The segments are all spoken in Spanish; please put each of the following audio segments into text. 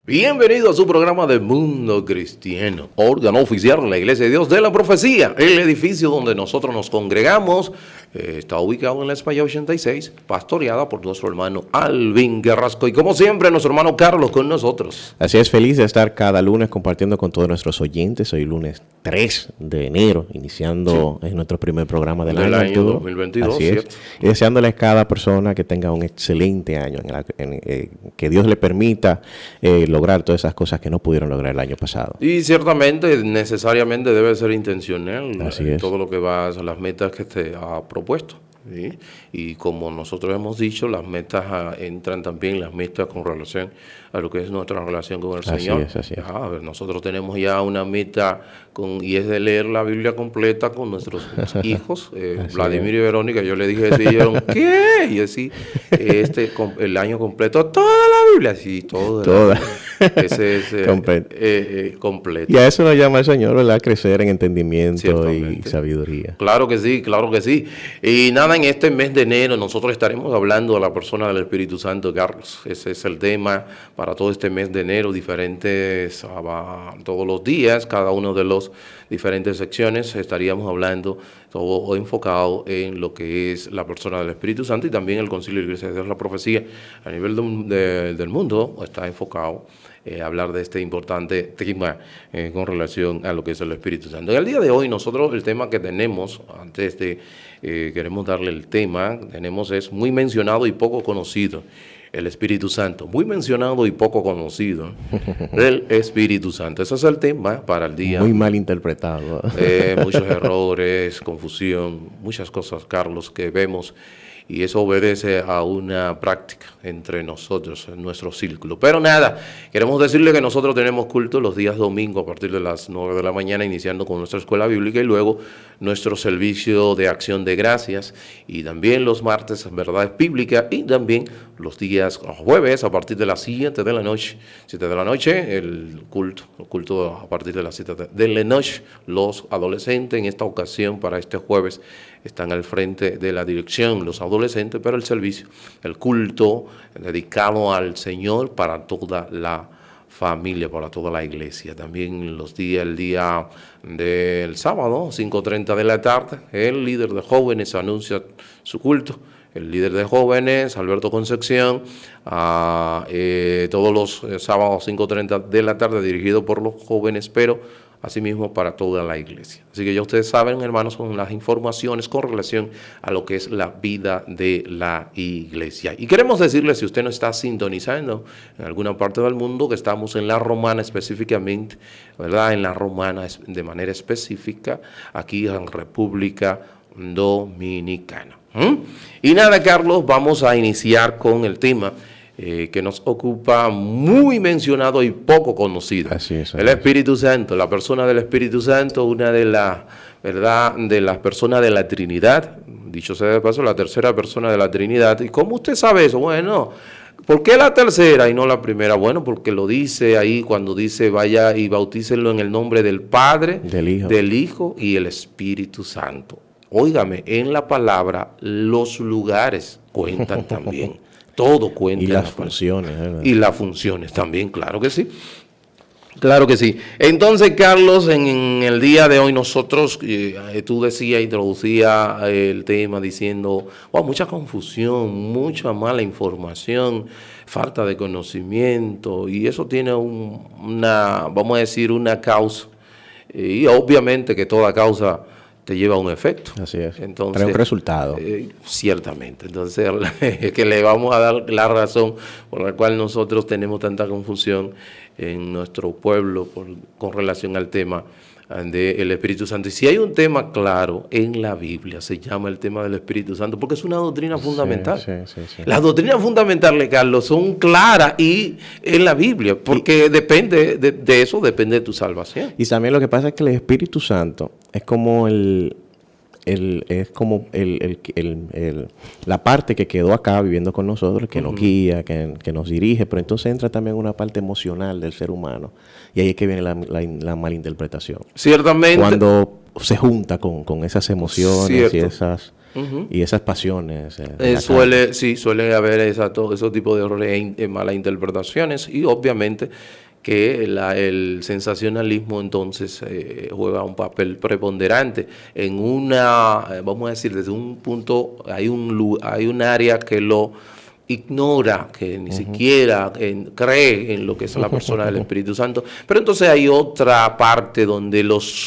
Bienvenido a su programa de Mundo Cristiano, órgano oficial de la Iglesia de Dios de la Profecía. El edificio donde nosotros nos congregamos está ubicado en la España 86, pastoreada por nuestro hermano Alvin Carrasco. Y como siempre, nuestro hermano Carlos con nosotros. Así es, feliz de estar cada lunes compartiendo con todos nuestros oyentes. Hoy lunes 3 de enero, iniciando nuestro primer programa del año 2022. Así es. Y deseándoles a cada persona que tenga un excelente año, que Dios le permita lograr todas esas cosas que no pudieron lograr el año pasado. Y ciertamente, necesariamente debe ser intencional todo lo que va a las metas que te ha propuesto. ¿Sí? Y como nosotros hemos dicho, las metas entran también las metas con relación a lo que es nuestra relación con el Señor. Así es. A ver, nosotros tenemos ya una meta y es de leer la Biblia completa con nuestros hijos, Vladimir y Verónica. Yo le dije, y dijeron, ¿qué? Y así, el año completo, toda la Biblia, sí, toda. Ese es completo. Y a eso nos llama el Señor, ¿verdad? Crecer en entendimiento y sabiduría. Claro que sí, claro que sí. Y nada, en este mes de enero nosotros estaremos hablando de la persona del Espíritu Santo, Carlos. Ese es el tema para todo este mes de enero, diferentes, todos los días, cada uno de los diferentes secciones estaríamos hablando, todo enfocado en lo que es la persona del Espíritu Santo y también el Concilio de la Iglesia de Dios, la Profecía a nivel del mundo está enfocado hablar de este importante tema con relación a lo que es el Espíritu Santo. En el día de hoy nosotros el tema que tenemos, antes de queremos darle el tema, es muy mencionado y poco conocido. El Espíritu Santo, muy mencionado y poco conocido, el Espíritu Santo. Ese es el tema para el día. Muy mal interpretado. Muchos errores, confusión, muchas cosas, Carlos, que vemos. Y eso obedece a una práctica entre nosotros, en nuestro círculo. Pero nada, queremos decirle que nosotros tenemos culto los días domingos a partir de las 9 de la mañana, iniciando con nuestra escuela bíblica y luego nuestro servicio de acción de gracias. Y también los martes, verdades bíblicas, y también los días jueves a partir de las 7 de la noche. 7 de la noche, el culto a partir de las 7 de la noche. Los adolescentes en esta ocasión, para este jueves, están al frente de la dirección, los adolescentes, pero el servicio, el culto dedicado al Señor para toda la familia, para toda la iglesia. También el día del sábado, 5:30 de la tarde, el líder de jóvenes anuncia su culto. El líder de jóvenes, Alberto Concepción, todos los sábados 5:30 de la tarde, dirigido por los jóvenes, pero asimismo para toda la iglesia. Así que ya ustedes saben, hermanos, son las informaciones con relación a lo que es la vida de la iglesia. Y queremos decirle, si usted no está sintonizando en alguna parte del mundo, que estamos en la Romana específicamente, ¿verdad? En la Romana de manera específica, aquí en República Dominicana. Y nada, Carlos, vamos a iniciar con el tema que nos ocupa, muy mencionado y poco conocido. Así es. El Espíritu Santo, la persona del Espíritu Santo, una de las, ¿verdad?, de las personas de la Trinidad, dicho sea de paso, la tercera persona de la Trinidad. ¿Y cómo usted sabe eso? Bueno, ¿por qué la tercera y no la primera? Bueno, porque lo dice ahí cuando dice vaya y bautícenlo en el nombre del Padre, del Hijo y el Espíritu Santo. Óigame, en la palabra los lugares cuentan también. Todo cuenta. Y las funciones, ¿verdad? Y las funciones también, claro que sí. Claro que sí. Entonces, Carlos, en el día de hoy nosotros, tú introducía el tema diciendo, mucha confusión, mucha mala información, falta de conocimiento, y eso tiene vamos a decir, una causa. Y obviamente que toda causa te lleva a un efecto. Así es. Entonces, trae un resultado. Ciertamente. Entonces, que le vamos a dar la razón por la cual nosotros tenemos tanta confusión en nuestro pueblo con relación al tema del Espíritu Santo. Y si hay un tema claro en la Biblia, se llama el tema del Espíritu Santo, porque es una doctrina fundamental. Sí. Las doctrinas fundamentales, Carlos, son claras y en la Biblia, porque depende de eso, depende de tu salvación. Y también lo que pasa es que el Espíritu Santo es como la parte que quedó acá viviendo con nosotros, que nos guía, que nos dirige, pero entonces entra también una parte emocional del ser humano, y ahí es que viene la malinterpretación. Ciertamente. Cuando se junta con esas emociones y y esas pasiones. De la suele haber esos tipos de errores e malas interpretaciones, y obviamente que el sensacionalismo entonces juega un papel preponderante en vamos a decir, desde un punto, hay un área que lo ignora, que ni siquiera cree en lo que es la persona del Espíritu Santo, pero entonces hay otra parte donde vamos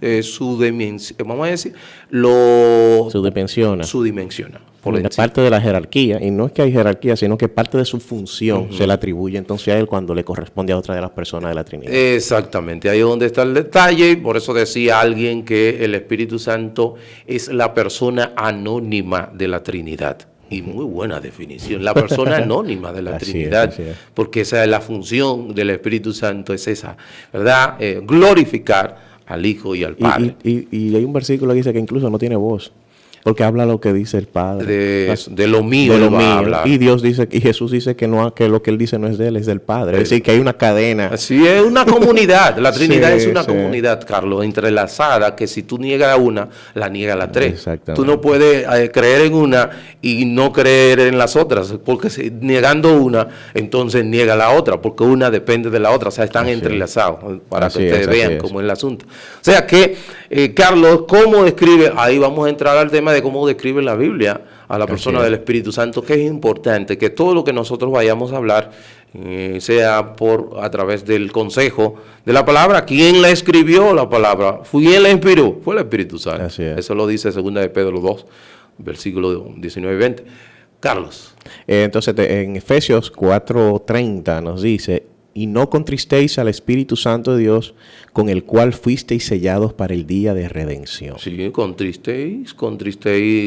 a decir, subdimensiona. Por la parte de la jerarquía, y no es que hay jerarquía, sino que parte de su función se le atribuye entonces a él cuando le corresponde a otra de las personas de la Trinidad. Exactamente, ahí es donde está el detalle. Por eso decía alguien que el Espíritu Santo es la persona anónima de la Trinidad. Y muy buena definición, la persona anónima de la Trinidad, así es. Porque esa es la función del Espíritu Santo, es esa, ¿verdad? Glorificar al Hijo y al Padre. Y hay un versículo que dice que incluso no tiene voz, porque habla lo que dice el Padre. De lo mío, habla. Y Dios dice, y Jesús dice que no, que lo que él dice no es de él, es del Padre. Es decir, que hay una cadena. Así es, una comunidad. La Trinidad es una comunidad, Carlos, entrelazada, que si tú niegas una, la niega la tres. Exactamente. Tú no puedes creer en una y no creer en las otras, porque negando una, entonces niega la otra, porque una depende de la otra. O sea, están entrelazados, para que ustedes vean cómo es el asunto. O sea que, Carlos, ¿cómo describe? Ahí vamos a entrar al tema de cómo describe la Biblia a la persona del Espíritu Santo, que es importante que todo lo que nosotros vayamos a hablar sea a través del consejo de la palabra. ¿Quién la escribió la palabra? ¿Quién la inspiró? Fue el Espíritu Santo. Así es. Eso lo dice 2 de Pedro 2, versículo 19 y 20. Carlos. Entonces, en Efesios 4:30 nos dice: y no contristéis al Espíritu Santo de Dios, con el cual fuisteis sellados para el día de redención. Sí, contristéis,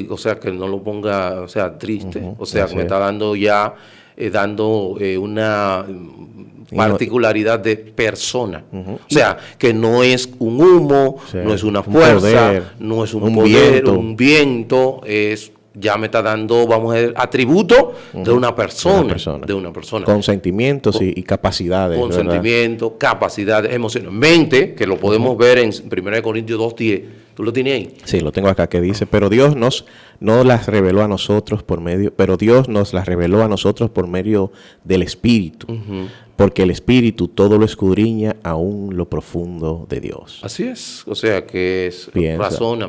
o sea, que no lo ponga, o sea, triste, o sea, que me está dando una particularidad de persona. O sea, que no es un humo, no es una fuerza, no es un poder, un viento, ya me está dando, vamos a decir, atributo de una persona. Con sentimientos y capacidades. Con sentimientos, capacidades, emociones, mente, que lo podemos ver en 1 Corintios 2:10. ¿Tú lo tienes ahí? Sí, lo tengo acá, que dice: pero Dios nos las reveló a nosotros por medio del Espíritu. Porque el Espíritu todo lo escudriña, aún lo profundo de Dios. Así es. O sea que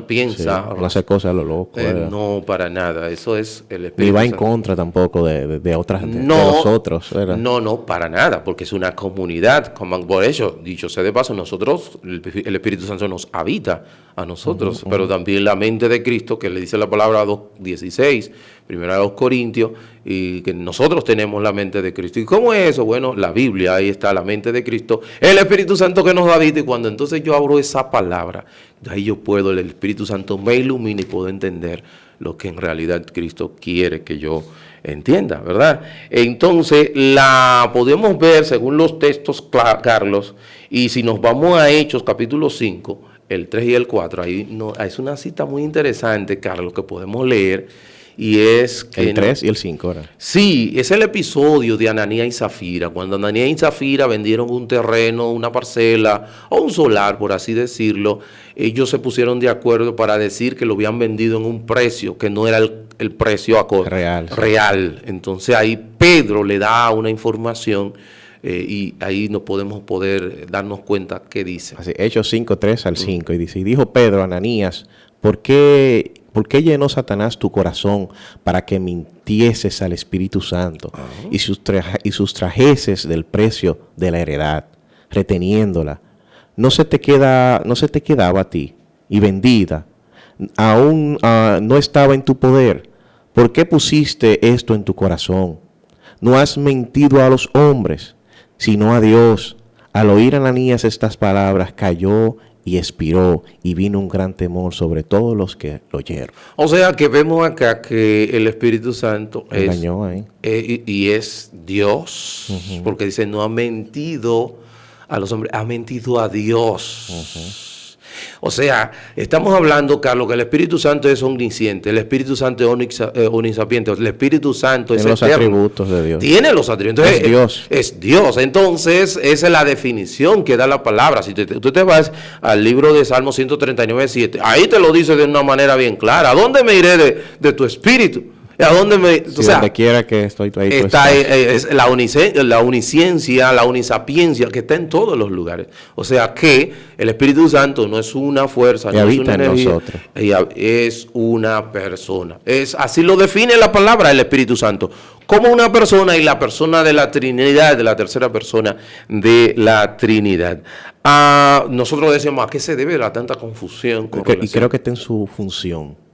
piensa. No hace cosas a lo loco. No, para nada. Eso es el Espíritu. Ni va en contra tampoco de otras, de nosotros. ¿verdad? No, para nada, porque es una comunidad. Por eso, dicho sea de paso, nosotros, el Espíritu Santo nos habita a nosotros, pero también la mente de Cristo, que le dice la palabra 2:16, 1 Corintios, y que nosotros tenemos la mente de Cristo. ¿Y cómo es eso? Bueno, la Biblia, ahí está la mente de Cristo, el Espíritu Santo que nos habita, y cuando entonces yo abro esa palabra, ahí el Espíritu Santo me ilumina y puedo entender lo que en realidad Cristo quiere que yo entienda, ¿verdad? Entonces, la podemos ver según los textos, Carlos, y si nos vamos a Hechos capítulo 5, el 3 y el 4, ahí es una cita muy interesante, Carlos, que podemos leer. Y es que el 3 y el 5, ¿verdad? Sí, es el episodio de Ananías y Zafira. Cuando Ananías y Zafira vendieron un terreno, una parcela o un solar, por así decirlo, ellos se pusieron de acuerdo para decir que lo habían vendido en un precio que no era el precio real. Entonces ahí Pedro le da una información y ahí no podemos darnos cuenta qué dice. Así, Hechos 5, 3 al 5, y dice: y dijo Pedro a Ananías: ¿Por qué llenó Satanás tu corazón para que mintieses al Espíritu Santo y sustrajeses del precio de la heredad, reteniéndola? No se te quedaba a ti, y vendida, aún no estaba en tu poder. ¿Por qué pusiste esto en tu corazón? No has mentido a los hombres, sino a Dios. Al oír Ananías estas palabras, cayó y expiró, y vino un gran temor sobre todos los que lo oyeron. O sea que vemos acá que el Espíritu Santo es Dios, porque dice: no ha mentido a los hombres, ha mentido a Dios. O sea, estamos hablando, Carlos, que el Espíritu Santo es omnisciente, el Espíritu Santo es omnisapiente, el Espíritu Santo es Tiene los eterno. atributos de Dios. Tiene los atributos. Es Dios. Es Dios. Entonces, esa es la definición que da la palabra. Si tú te vas al libro de Salmo 139, 7, ahí te lo dice de una manera bien clara. ¿A dónde me iré de tu espíritu? ¿A dónde me...? Si donde quiera que estoy, ahí tú está estás. es la unisciencia, la unisapiencia que está en todos los lugares. O sea que el Espíritu Santo no es una fuerza, Que no es habita una en energía, nosotros. es una persona. Así lo define la palabra el Espíritu Santo, como una persona y la persona de la Trinidad, de la tercera persona de la Trinidad. Nosotros decíamos, ¿a qué se debe la tanta confusión? Y creo que está en su función.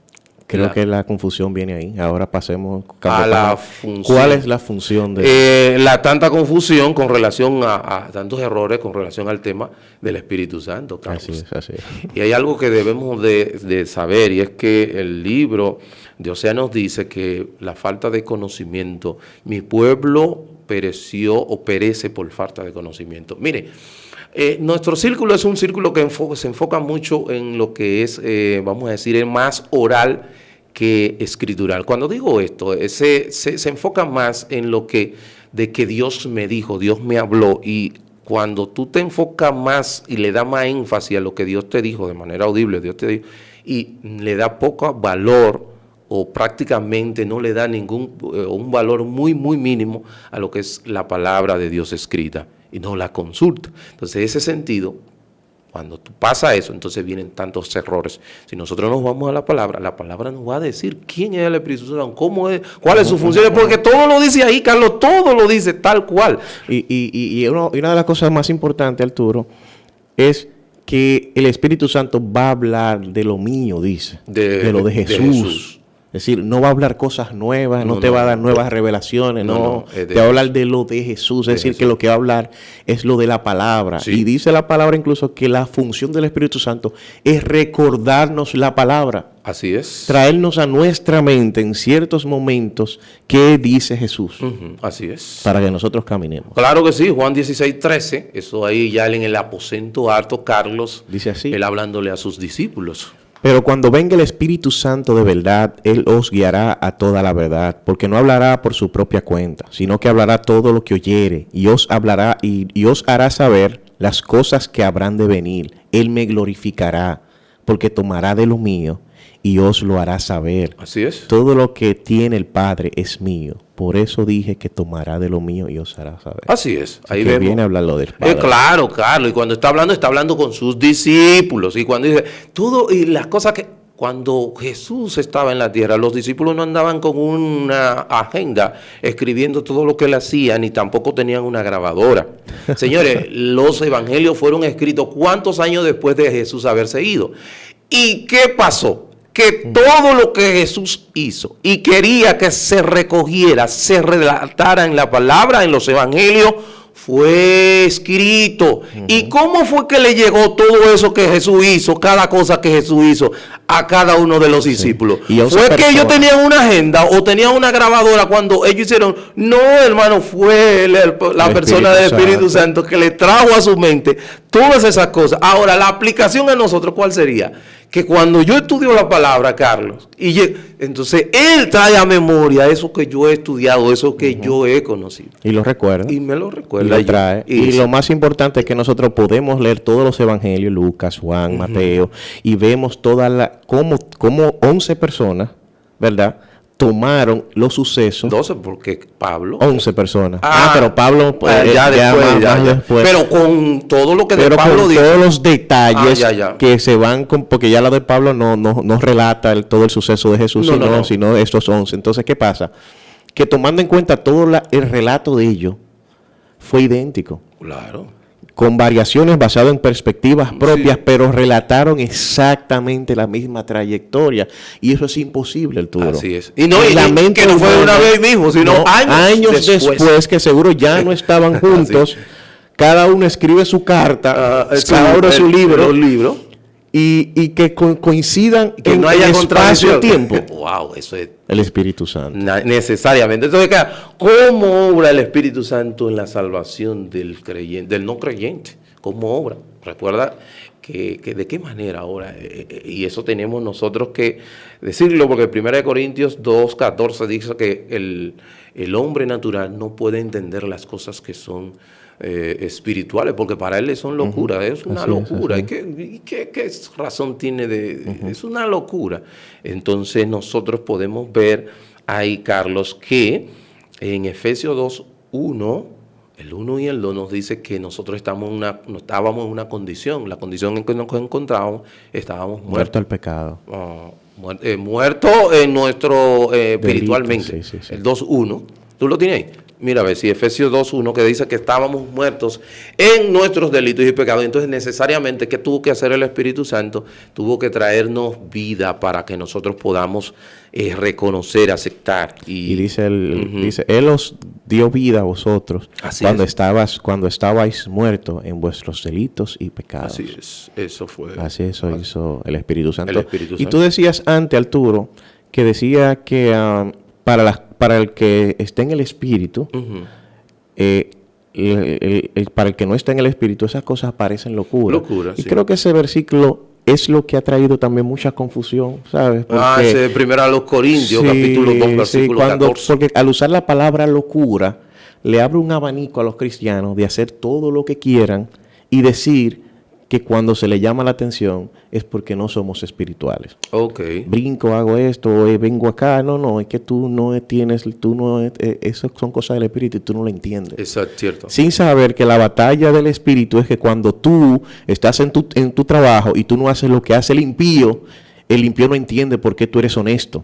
Creo que la confusión viene ahí. Ahora pasemos a la función. ¿Cuál es la función de la tanta confusión con relación a tantos errores con relación al tema del Espíritu Santo, Carlos? Así es. Y hay algo que debemos de saber, y es que el libro de Oseas nos dice que la falta de conocimiento, mi pueblo pereció o perece por falta de conocimiento. Mire, nuestro círculo es un círculo que se enfoca mucho en lo que es, vamos a decir, es más oral que escritural. Cuando digo esto, se enfoca más en lo que, de que Dios me dijo, Dios me habló, y cuando tú te enfocas más y le das más énfasis a lo que Dios te dijo de manera audible, Dios te dijo, y le da poco valor o prácticamente no le da un valor muy, muy mínimo a lo que es la palabra de Dios escrita y no la consulta. Entonces, en ese sentido, cuando tú pasa eso, entonces vienen tantos errores. Si nosotros nos vamos a la palabra nos va a decir quién es el Espíritu Santo, cómo es, cuál es su función, porque todo lo dice ahí, Carlos, todo lo dice tal cual. Y una de las cosas más importantes, Arturo, es que el Espíritu Santo va a hablar de lo mío, dice, de lo de Jesús. Es decir, no va a hablar cosas nuevas, no te va a dar nuevas revelaciones, te va a hablar de lo de Jesús. Es decir, que lo que va a hablar es lo de la palabra. Sí. Y dice la palabra incluso que la función del Espíritu Santo es recordarnos la palabra. Así es. Traernos a nuestra mente en ciertos momentos qué dice Jesús. Así es. Para que nosotros caminemos. Claro que sí, Juan 16:13, eso ahí ya en el aposento alto, Carlos, dice así. Él hablándole a sus discípulos. Pero cuando venga el Espíritu Santo de verdad, Él os guiará a toda la verdad, porque no hablará por su propia cuenta, sino que hablará todo lo que oyere, y os hablará y os hará saber las cosas que habrán de venir. Él me glorificará, porque tomará de lo mío y os lo hará saber. Así es. Todo lo que tiene el Padre es mío. Por eso dije que tomará de lo mío y os hará saber. Así es. Ahí que vemos. Viene a hablar lo del Padre. Claro, Carlos. Y cuando está hablando con sus discípulos. Y cuando dice todo y las cosas que... Cuando Jesús estaba en la tierra, los discípulos no andaban con una agenda escribiendo todo lo que él hacía, ni tampoco tenían una grabadora. Señores, los evangelios fueron escritos ¿cuántos años después de Jesús haberse ido? ¿Y qué pasó? Que todo lo que Jesús hizo y quería que se recogiera, se relatara en la palabra, en los evangelios, fue escrito. ¿Y cómo fue que le llegó todo eso que Jesús hizo, cada cosa que Jesús hizo a cada uno de los discípulos? ¿Fue que ellos tenían una agenda o tenían una grabadora cuando ellos hicieron? No, hermano, fue la persona del Espíritu Santo que le trajo a su mente todas esas cosas. Ahora, la aplicación a nosotros, ¿cuál sería? Que cuando yo estudio la palabra, Carlos, entonces Él trae a memoria eso que yo he estudiado, eso que yo he conocido. Y lo recuerda. Y me lo recuerda. Y lo trae. Y lo más importante es que nosotros podemos leer todos los evangelios, Lucas, Juan, Mateo, y vemos cómo 11 personas, ¿verdad?, tomaron los sucesos. 12, porque Pablo. 11 personas. Pero Pablo ya después. Pero con todo lo que de Pablo dice. Todos los detalles que se van porque ya la de Pablo no relata todo el suceso de Jesús, sino estos 11. Entonces, ¿qué pasa? Que tomando en cuenta todo el relato de ellos, fue idéntico. Claro. Con variaciones basadas en perspectivas propias, pero relataron exactamente la misma trayectoria. Y eso es imposible, Arturo. Así es. Y que no fue una vez mismo, sino años después, que seguro ya no estaban juntos. Cada uno escribe su carta, cada uno su libro. Y que coincidan que no haya espacio-tiempo. Wow, eso es el Espíritu Santo. Necesariamente. Entonces, ¿cómo obra el Espíritu Santo en la salvación del creyente, del no creyente? cómo obra. Recuerda que de qué manera ahora, y eso tenemos nosotros que decirlo, porque 1 Corintios 2:14 dice que el hombre natural no puede entender las cosas que son espirituales, porque para él son locura, es una locura. ¿Y qué razón tiene es una locura? Entonces nosotros podemos ver ahí, Carlos, que en Efesios 2:1, el 1 y el 2 nos dice que nosotros estábamos en una condición, la condición en que nos encontrábamos, estábamos muertos al pecado. Muertos en nuestro espiritualmente. Sí. El 2:1, ¿tú lo tienes ahí? Mira, a ver si Efesios 2:1 que dice que estábamos muertos en nuestros delitos y pecados. Entonces necesariamente, ¿qué tuvo que hacer el Espíritu Santo? Tuvo que traernos vida para que nosotros podamos reconocer, aceptar. Y dice, Él os dio vida a vosotros cuando estabais muertos en vuestros delitos y pecados. Así es, eso fue. Eso hizo el Espíritu Santo. El Espíritu Santo. Y tú decías antes, Arturo, que decía que para el que esté en el Espíritu, para el que no está en el Espíritu, esas cosas aparecen locura. Y creo que ese versículo es lo que ha traído también mucha confusión, ¿sabes? Porque, ese es 1 Corintios, capítulo 2, versículo 14. Porque al usar la palabra locura, le abre un abanico a los cristianos de hacer todo lo que quieran y decir que cuando se le llama la atención es porque no somos espirituales. Brinco, hago esto, vengo acá. No, es que tú no tienes, eso son cosas del espíritu y tú no lo entiendes. Eso es cierto. Sin saber que la batalla del espíritu es que cuando tú estás en tu trabajo y tú no haces lo que hace el impío no entiende por qué tú eres honesto.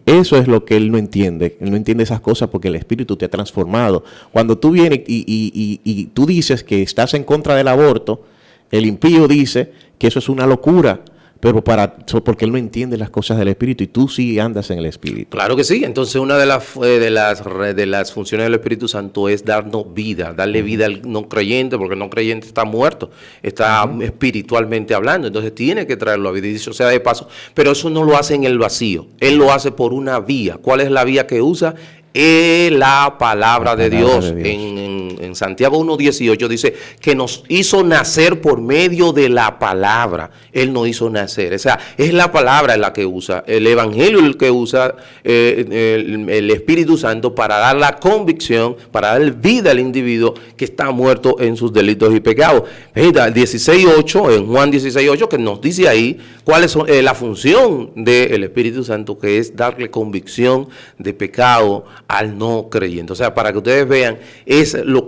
Eso es lo que él no entiende. Él no entiende esas cosas porque el espíritu te ha transformado. Cuando tú vienes y tú dices que estás en contra del aborto, el impío dice que eso es una locura, pero porque él no entiende las cosas del Espíritu y tú sí andas en el Espíritu. Claro que sí. Entonces una de las funciones del Espíritu Santo es darnos vida, darle vida al no creyente, porque el no creyente está muerto, está espiritualmente hablando, entonces tiene que traerlo a vida, y dicho sea de paso, pero eso no lo hace en el vacío, él lo hace por una vía. ¿Cuál es la vía que usa? La palabra de Dios. En Santiago 1:18 dice que nos hizo nacer por medio de la palabra. Él nos hizo nacer. O sea, es la palabra la que usa, el evangelio el que usa el Espíritu Santo para dar la convicción, para dar vida al individuo que está muerto en sus delitos y pecados. 16:8, en Juan 16:8, que nos dice ahí cuál es la función del Espíritu Santo, que es darle convicción de pecado al no creyente. O sea, para que ustedes vean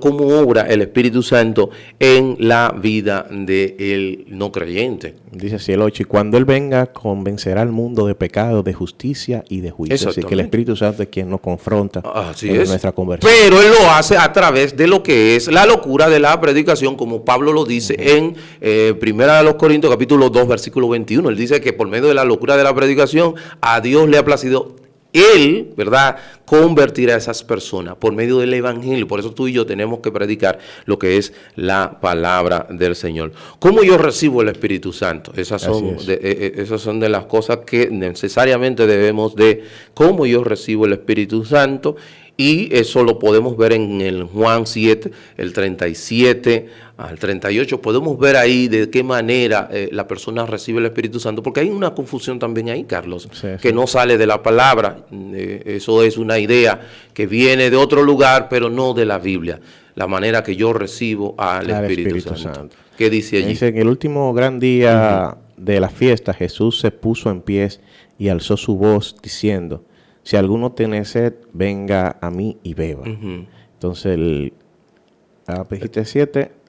cómo obra el Espíritu Santo en la vida del no creyente. Dice así el 8, y cuando Él venga, convencerá al mundo de pecado, de justicia y de juicio. Así que el Espíritu Santo es quien nos confronta en nuestra conversión. Pero Él lo hace a través de lo que es la locura de la predicación, como Pablo lo dice en 1 Corintios capítulo 2, versículo 21. Él dice que por medio de la locura de la predicación, a Dios le ha placido Él, ¿verdad?, convertir a esas personas por medio del evangelio. Por eso tú y yo tenemos que predicar lo que es la palabra del Señor. ¿Cómo yo recibo el Espíritu Santo? Esas son de las cosas que necesariamente debemos de, cómo yo recibo el Espíritu Santo. Y eso lo podemos ver en el Juan 7, el 37 al 38. Podemos ver ahí de qué manera la persona recibe el Espíritu Santo, porque hay una confusión también ahí, Carlos, que no sale de la palabra. Eso es una idea que viene de otro lugar, pero no de la Biblia. La manera que yo recibo al Espíritu Santo. ¿Qué dice allí? Dice, en el último gran día de la fiesta, Jesús se puso en pies y alzó su voz diciendo: si alguno tiene sed, venga a mí y beba. Entonces, el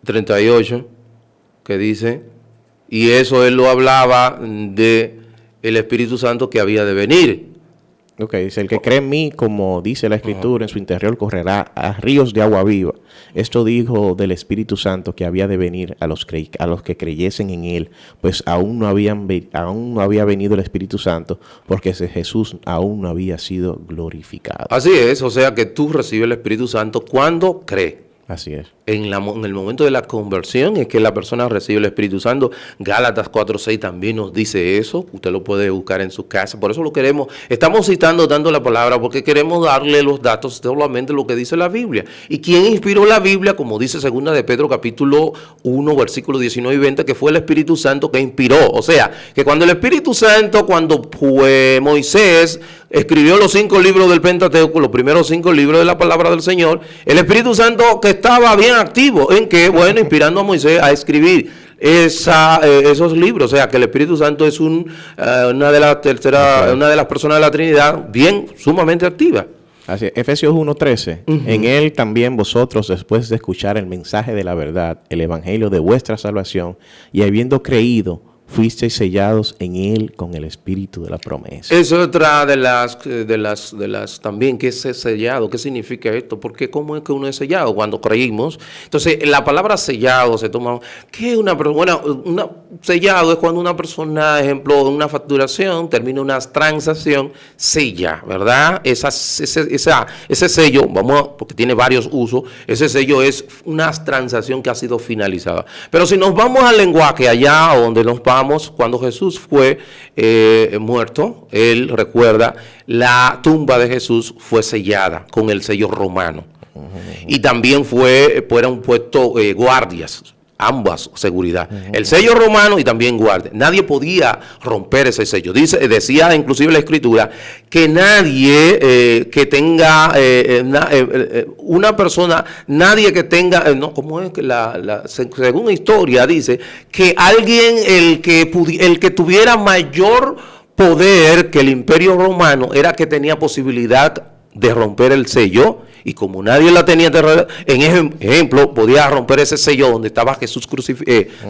38, que dice, y eso él lo hablaba de el Espíritu Santo que había de venir. Dice, el que cree en mí, como dice la Escritura, en su interior correrá a ríos de agua viva. Esto dijo del Espíritu Santo que había de venir a los que creyesen en él, pues aún no había venido el Espíritu Santo, porque Jesús aún no había sido glorificado. Así es, o sea que tú recibes el Espíritu Santo cuando crees. Así es. en el momento de la conversión es que la persona recibe el Espíritu Santo. Gálatas 4:6 también nos dice eso. Usted lo puede buscar en su casa. Por eso lo queremos. Estamos citando tanto la palabra porque queremos darle los datos solamente lo que dice la Biblia. ¿Y quién inspiró la Biblia? Como dice 2 de Pedro capítulo 1, versículos 19 y 20, que fue el Espíritu Santo que inspiró. O sea, que cuando el Espíritu Santo, cuando Moisés escribió los 5 libros del Pentateuco, los primeros 5 libros de la palabra del Señor, el Espíritu Santo que estaba bien activo en que, bueno, inspirando a Moisés a escribir esos libros. O sea, que el Espíritu Santo es una de las personas de la Trinidad bien, sumamente activa. Así es. Efesios 1:13. En él también vosotros, después de escuchar el mensaje de la verdad, el evangelio de vuestra salvación, y habiendo creído, fuisteis sellados en él con el espíritu de la promesa. Es otra de las también, que es sellado. ¿Qué significa esto? Porque ¿cómo es que uno es sellado? Cuando creímos. Entonces, la palabra sellado se toma. ¿Qué es sellado? Es cuando una persona, ejemplo, una facturación, termina una transacción, sella, ¿verdad? Ese sello, porque tiene varios usos, ese sello es una transacción que ha sido finalizada. Pero si nos vamos al lenguaje allá donde nos vamos, cuando Jesús fue muerto, él recuerda, la tumba de Jesús fue sellada con el sello romano. Y también fueron puestos guardias, ambas seguridad. El sello romano y también guardia. Nadie podía romper ese sello. Decía inclusive la Escritura que nadie que tenga una persona, nadie que tenga, ¿cómo es que según la historia dice que alguien el que tuviera mayor poder que el Imperio Romano era que tenía posibilidad de romper el sello? Y como nadie la tenía, en ejemplo, podía romper ese sello donde estaba Jesús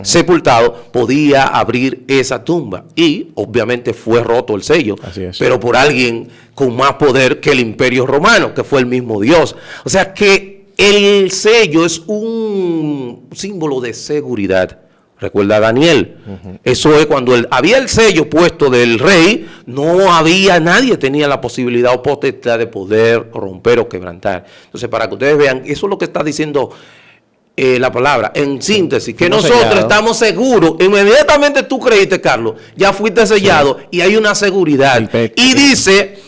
sepultado, podía abrir esa tumba. Y obviamente fue roto el sello, pero por alguien con más poder que el Imperio Romano, que fue el mismo Dios. O sea que el sello es un símbolo de seguridad. Recuerda a Daniel. Eso es cuando había el sello puesto del rey, no había, nadie tenía la posibilidad o potestad de poder romper o quebrantar. Entonces, para que ustedes vean, eso es lo que está diciendo la palabra, en síntesis, que nosotros estamos seguros. Inmediatamente tú creíste, Carlos, ya fuiste sellado, y hay una seguridad. Y dice,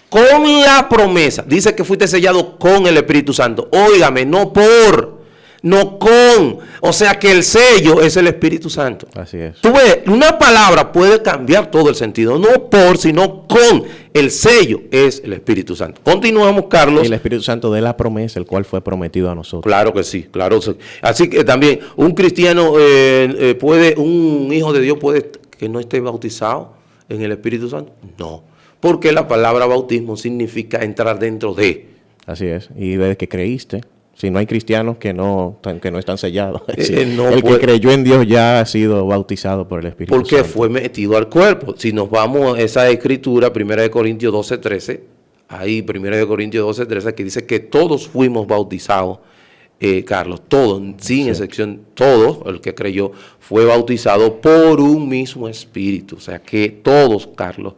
con la promesa, dice que fuiste sellado con el Espíritu Santo. Óigame, no con, o sea que el sello es el Espíritu Santo. Así es. Tú ves, una palabra puede cambiar todo el sentido, no por, sino con. El sello es el Espíritu Santo. Continuamos, Carlos. El Espíritu Santo de la promesa, el cual fue prometido a nosotros. Claro que sí, claro. Así que también un cristiano un hijo de Dios puede que no esté bautizado en el Espíritu Santo. No, porque la palabra bautismo significa entrar dentro de. Así es, y desde que creíste. Si no hay cristianos que no están sellados. El que creyó en Dios ya ha sido bautizado por el Espíritu Santo. Porque fue metido al cuerpo. Si nos vamos a esa escritura, 1 Corintios 12:13, ahí 1 Corintios 12:13, que dice que todos fuimos bautizados, Carlos, todos, sin excepción, todos, el que creyó, fue bautizado por un mismo Espíritu. O sea que todos, Carlos,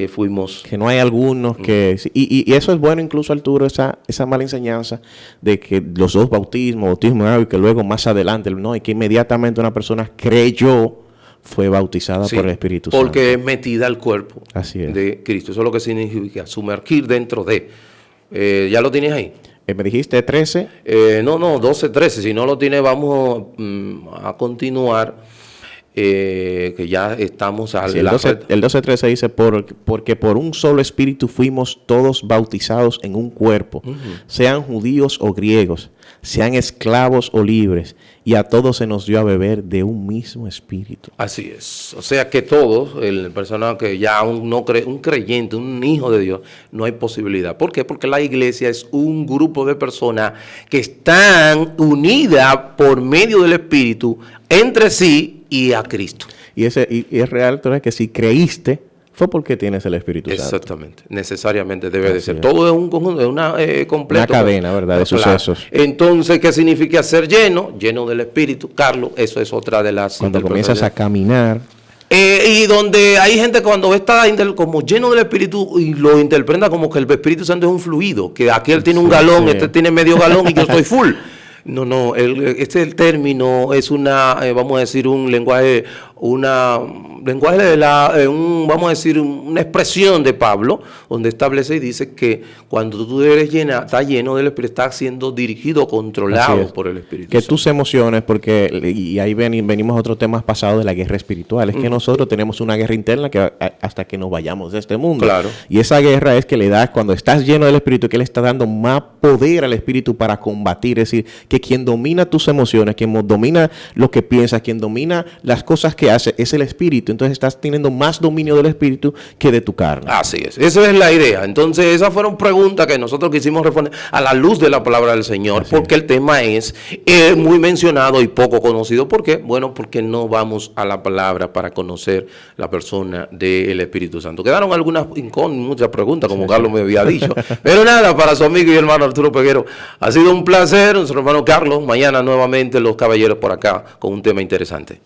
fuimos. Que no hay algunos que. Y eso es bueno, incluso, Arturo, esa mala enseñanza de que los dos bautismo y que luego más adelante, no, y que inmediatamente una persona creyó, fue bautizada por el Espíritu Santo. Porque es metida al cuerpo de Cristo. Eso es lo que significa sumergir dentro de. ¿Ya lo tienes ahí? ¿Me dijiste 13? No, 12:13. Si no lo tienes, vamos a continuar. Que ya estamos al... Sí, el 12:13 dice, porque por un solo espíritu fuimos todos bautizados en un cuerpo, sean judíos o griegos, sean esclavos o libres, y a todos se nos dio a beber de un mismo espíritu. Así es. O sea que todos, el personal que ya un creyente, un hijo de Dios, no hay posibilidad. ¿Por qué? Porque la iglesia es un grupo de personas que están unidas por medio del Espíritu entre sí y a Cristo. Y es real, que si creíste, fue porque tienes el Espíritu Santo. Exactamente, necesariamente debe de ser. Todo es un conjunto, es una completa. Una cadena, ¿verdad? De sucesos. Entonces, ¿qué significa ser lleno? Lleno del Espíritu. Carlos, eso es otra de las... Cuando comienzas a caminar. Y donde hay gente cuando está como lleno del Espíritu y lo interpreta como que el Espíritu Santo es un fluido, que aquel tiene un galón, este tiene medio galón y yo estoy full. No, este el término es una, vamos a decir, un lenguaje, lenguaje de vamos a decir, una expresión de Pablo, donde establece y dice que cuando tú estás lleno del Espíritu, estás siendo dirigido, controlado por el Espíritu que Santo. tus emociones, porque, y ahí venimos a otros temas pasados de la guerra espiritual, es que nosotros tenemos una guerra interna que hasta que nos vayamos de este mundo. Claro. Y esa guerra es que le da, cuando estás lleno del Espíritu, que le está dando más poder al Espíritu para combatir. Es decir, que quien domina tus emociones, quien domina lo que piensas, quien domina las cosas que hace, es el Espíritu. Entonces estás teniendo más dominio del Espíritu que de tu carne. Así es, esa es la idea. Entonces esas fueron preguntas que nosotros quisimos responder a la luz de la palabra del Señor, porque el tema es muy mencionado y poco conocido. ¿Por qué? Bueno, porque no vamos a la palabra para conocer la persona del Espíritu Santo. Quedaron algunas muchas preguntas, como Carlos me había dicho. Pero nada, para su amigo y hermano Arturo Peguero, ha sido un placer. Nuestro hermano Carlos, mañana nuevamente los caballeros por acá con un tema interesante.